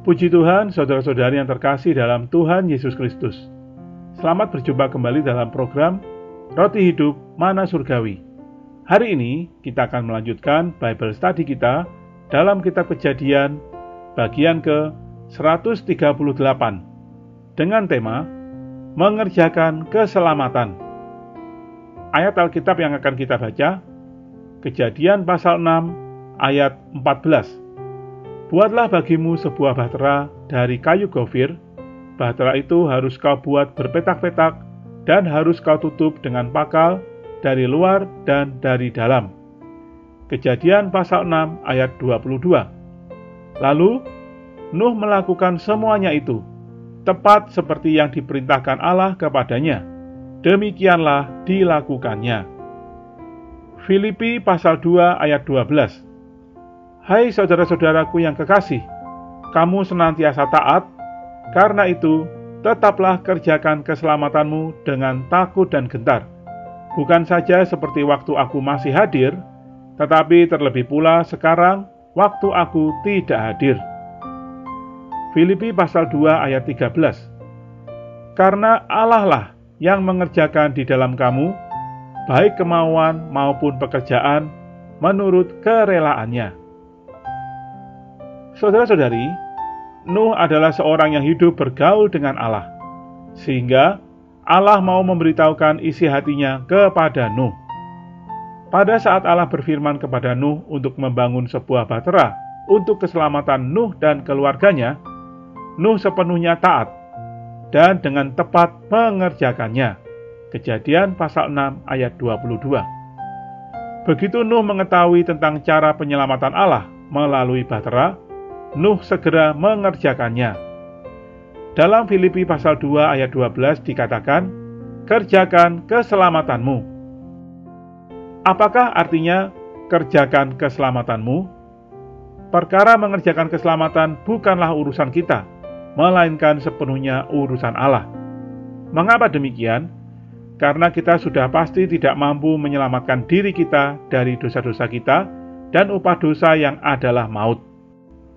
Puji Tuhan, saudara-saudari yang terkasih dalam Tuhan Yesus Kristus. Selamat berjumpa kembali dalam program Roti Hidup Mana Surgawi. Hari ini kita akan melanjutkan Bible Study kita dalam kitab Kejadian bagian ke-138 dengan tema Mengerjakan Keselamatan. Ayat Alkitab yang akan kita baca, Kejadian pasal 6 ayat 14. Buatlah bagimu sebuah bahtera dari kayu gofir. Bahtera itu harus kau buat berpetak-petak dan harus kau tutup dengan pakal dari luar dan dari dalam. Kejadian pasal 6 ayat 22. Lalu Nuh melakukan semuanya itu, tepat seperti yang diperintahkan Allah kepadanya. Demikianlah dilakukannya. Filipi pasal 2 ayat 12. Hai saudara-saudaraku yang kekasih, kamu senantiasa taat, karena itu tetaplah kerjakan keselamatanmu dengan takut dan gentar. Bukan saja seperti waktu aku masih hadir, tetapi terlebih pula sekarang waktu aku tidak hadir. Filipi pasal 2 ayat 13. Karena Allah lah yang mengerjakan di dalam kamu, baik kemauan maupun pekerjaan, menurut kerelaannya. Saudara-saudari, Nuh adalah seorang yang hidup bergaul dengan Allah, sehingga Allah mau memberitahukan isi hatinya kepada Nuh. Pada saat Allah berfirman kepada Nuh untuk membangun sebuah bahtera untuk keselamatan Nuh dan keluarganya, Nuh sepenuhnya taat dan dengan tepat mengerjakannya. Kejadian pasal 6 ayat 22. Begitu Nuh mengetahui tentang cara penyelamatan Allah melalui bahtera, Nuh segera mengerjakannya. Dalam Filipi pasal 2 ayat 12 dikatakan, kerjakan keselamatanmu. Apakah artinya kerjakan keselamatanmu? Perkara mengerjakan keselamatan bukanlah urusan kita, melainkan sepenuhnya urusan Allah. Mengapa demikian? Karena kita sudah pasti tidak mampu menyelamatkan diri kita dari dosa-dosa kita dan upah dosa yang adalah maut.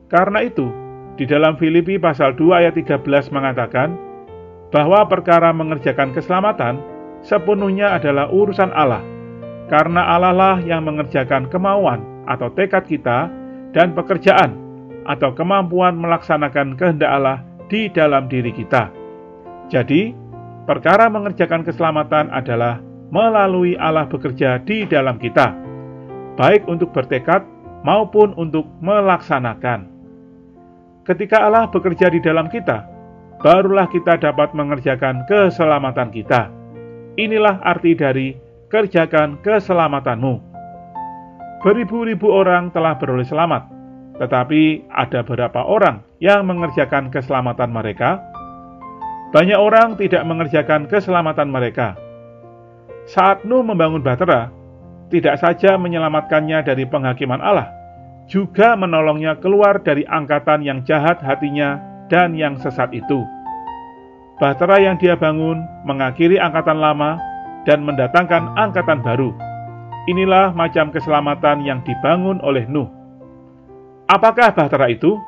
Karena itu, di dalam Filipi pasal 2 ayat 13 mengatakan bahwa perkara mengerjakan keselamatan sepenuhnya adalah urusan Allah, karena Allah lah yang mengerjakan kemauan atau tekad kita dan pekerjaan atau kemampuan melaksanakan kehendak Allah di dalam diri kita. Jadi, perkara mengerjakan keselamatan adalah melalui Allah bekerja di dalam kita, baik untuk bertekad maupun untuk melaksanakan. Ketika Allah bekerja di dalam kita, barulah kita dapat mengerjakan keselamatan kita. Inilah arti dari kerjakan keselamatanmu. Beribu-ribu orang telah beroleh selamat, tetapi ada beberapa orang yang mengerjakan keselamatan mereka. Banyak orang tidak mengerjakan keselamatan mereka. Saat Nuh membangun bahtera, tidak saja menyelamatkannya dari penghakiman Allah, juga menolongnya keluar dari angkatan yang jahat hatinya dan yang sesat itu. Bahtera yang dia bangun mengakhiri angkatan lama dan mendatangkan angkatan baru. Inilah macam keselamatan yang dibangun oleh Nuh. Apakah bahtera itu?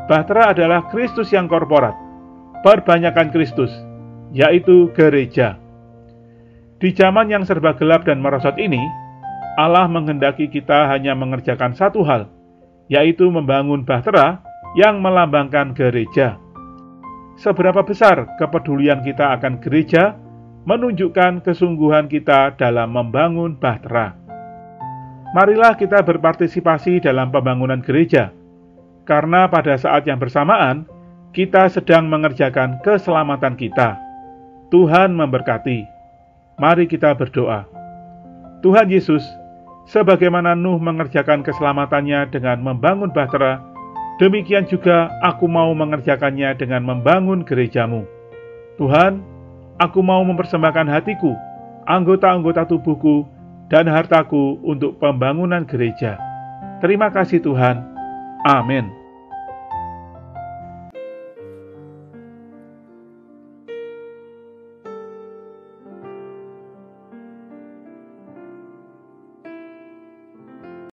Bahtera adalah Kristus yang korporat, perbanyakan Kristus, yaitu gereja. Di zaman yang serba gelap dan merosot ini, Allah menghendaki kita hanya mengerjakan satu hal, yaitu membangun bahtera yang melambangkan gereja. Seberapa besar kepedulian kita akan gereja menunjukkan kesungguhan kita dalam membangun bahtera. Marilah kita berpartisipasi dalam pembangunan gereja, karena pada saat yang bersamaan, kita sedang mengerjakan keselamatan kita. Tuhan memberkati. Mari kita berdoa. Tuhan Yesus, sebagaimana Nuh mengerjakan keselamatannya dengan membangun bahtera, demikian juga aku mau mengerjakannya dengan membangun gerejamu. Tuhan, aku mau mempersembahkan hatiku, anggota-anggota tubuhku, dan hartaku untuk pembangunan gereja. Terima kasih Tuhan. Amin.